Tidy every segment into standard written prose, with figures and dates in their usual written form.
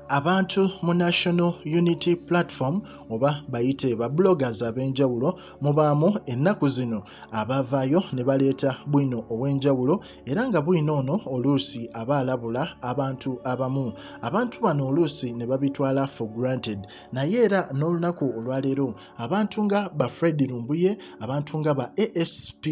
Abantu mu National Unity Platform oba bayite ba bloggers ab'enjawulo mubaamu ennaku zino abavaayo ne baleeta bwino ow'enjawulo era nga bwino ono oluusi aba alabula abantu abamu. Abantu bano oluusi ne babitwala for granted naye era n'olunaku olwaleero abantu nga ba Fred Lumbuye, abantu nga ba ASP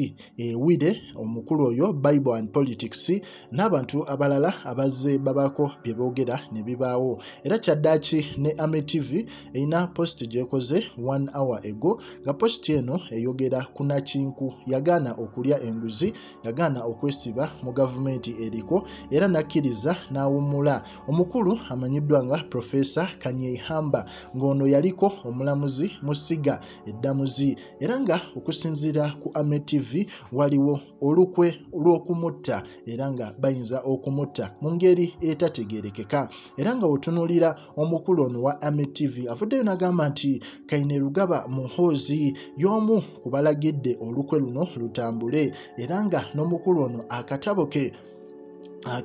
Wide omukulu oyo Bible and Politics n'abantu abalala abazze babako bye boogera ne bibaawo. Era kyaddaaki ne Ame TV erina post gyekoze 1 hour ago nga post eno eyogera ku Nakinku yagaana okulya enguzi, yagaana okwesiba mu gavumenti eriko era nakkiriza n'awummula. Omukulu amanyiddwa nga Professor Kanyeihamba ng'ono yaliko omulamuzi mu ssiga eddamuzi era nga okusinziira ku Ame TV waliwo olukwe lw'okumutta era nga bayinza okumutta mu ngeri etategeerekeka era nga otunuulira omukulu ono wa Ame TV avuddeyo n'agamba nti Kainerugaba Muhoozi y'omu ku balagidde olukwe luno lutambule era nga n'omukulu ono akatabo ke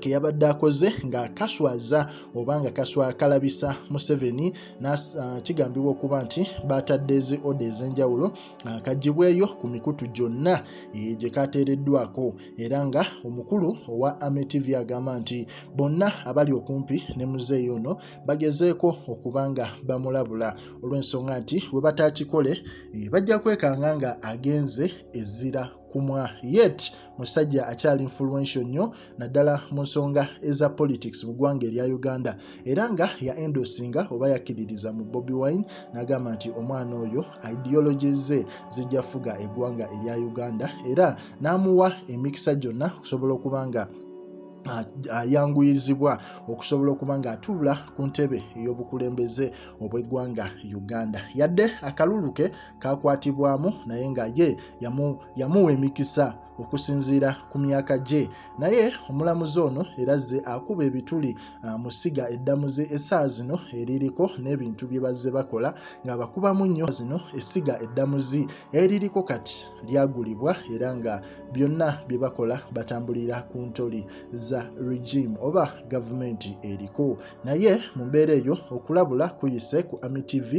yabadde akoze nga kaswaza oba nga kalabisa Museveni kigambibwa okuba nti batadde ezi oda ez'enjawulo kagibweyo ku mikutu gyonna gye kateereddwako era nga omukulu owa Ame TV agamba nti bonna abali okumpi ne muzeeyi ono bagezeeko okuba nga bamulabula olw'ensonga nti we batakikole bajja kwekanga nga agenze ezira kumwa yet musajja akyali influential nnyo naddala mu nsonga eza politics mu ggwanga erya Uganda era nga ya endosinga oba yakkiririza mu Bobi Wine n'agamba nti omwana oyo ideologies ze zijja fuga eggwanga erya Uganda era n'amuwa emikisa gyonna okusobola okuba nga ayanguyizibwa okusobola okuba nga atuula ku ntebe ey'obukulembeze obw'eggwanga Uganda. Yadde akalulu ke kakwatibwamu naye nga ye yamuwa emikisa okusinziira ku myaka gye naye omulamuzi ono era azze akuba ebituli mu ssiga eddamuzi essaawa zino eririko n'ebintu bye bazze bakola nga bakubamu nnyo zino essiga eddamuzi eririko kati lyagulibwa era nga byonna bye bakola batambulira ku ntoli za regime oba gavumenti eriko naye mu mbeera eyo okulabula kuyise ku Ame TV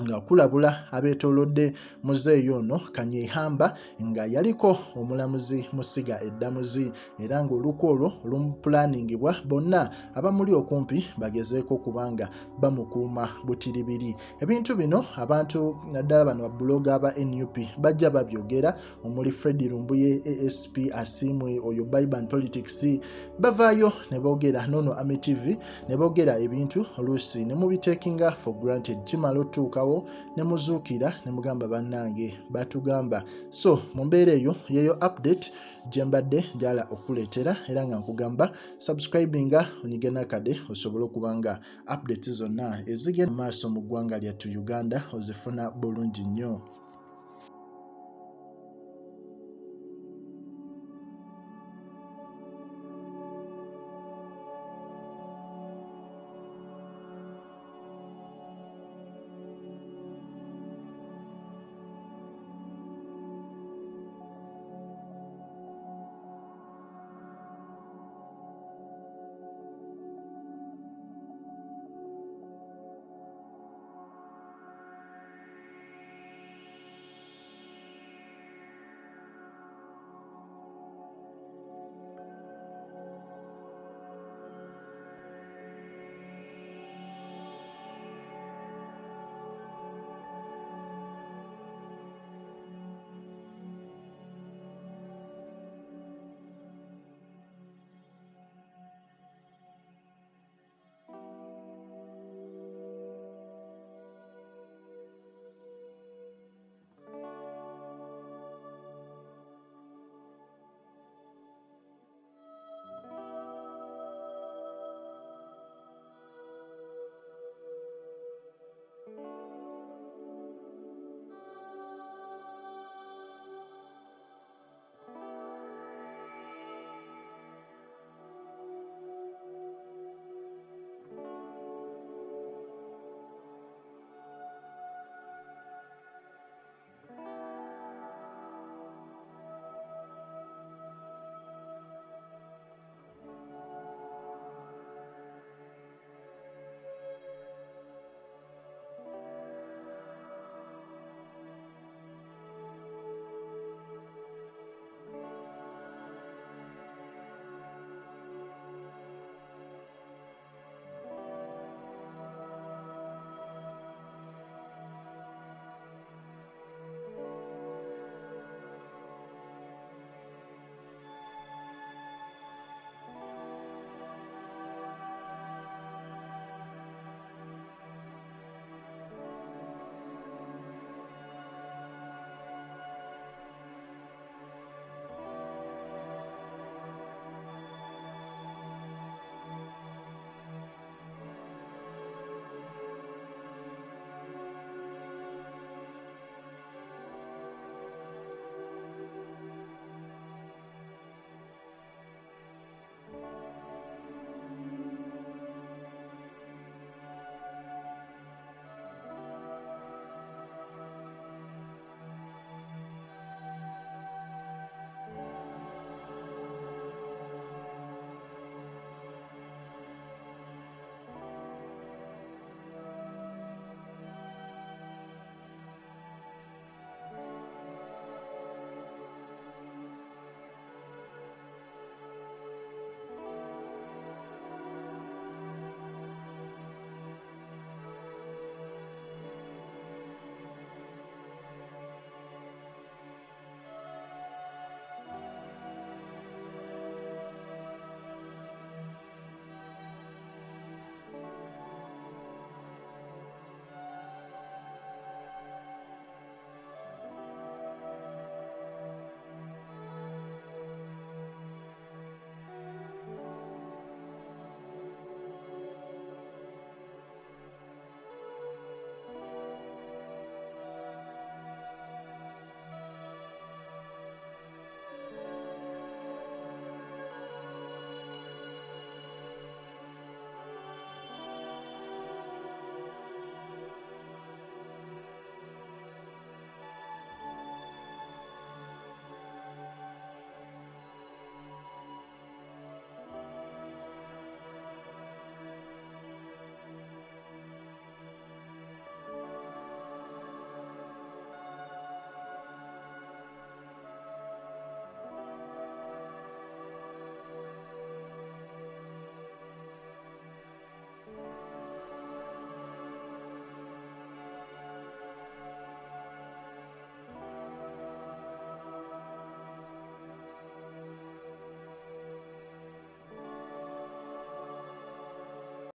nga kulabula abeetoolodde muzeeyi ono Kanyeihamba nga yaliko omulamuzi mu ssiga eddamuzi era ng'olukwe olwo lumupulanningibwa bonna abamuli okumpi bagezeeko kubanga bamukuuma butiribiri. Ebintu bino abantu naddala bano babuloga aba NUP bajja babyogera omuli Fred Lumbuye, ASP Asimwe oyo Bible and Politics bavaayo ne boogera nono Ame TV ne boogera ebintu oluusi ne mubitekinga for granted kimala otuuka ne muzuukira ne mugamba bannange batugamba. So mu mbeera eyo yeyo update gye mbadde njala okuleetera era nga nkugamba subscribinga onyige nakade osobola okuba nga update zonna ezigenda mu maaso mu ggwanga lyattu Uganda ozifuna bulungi nnyo.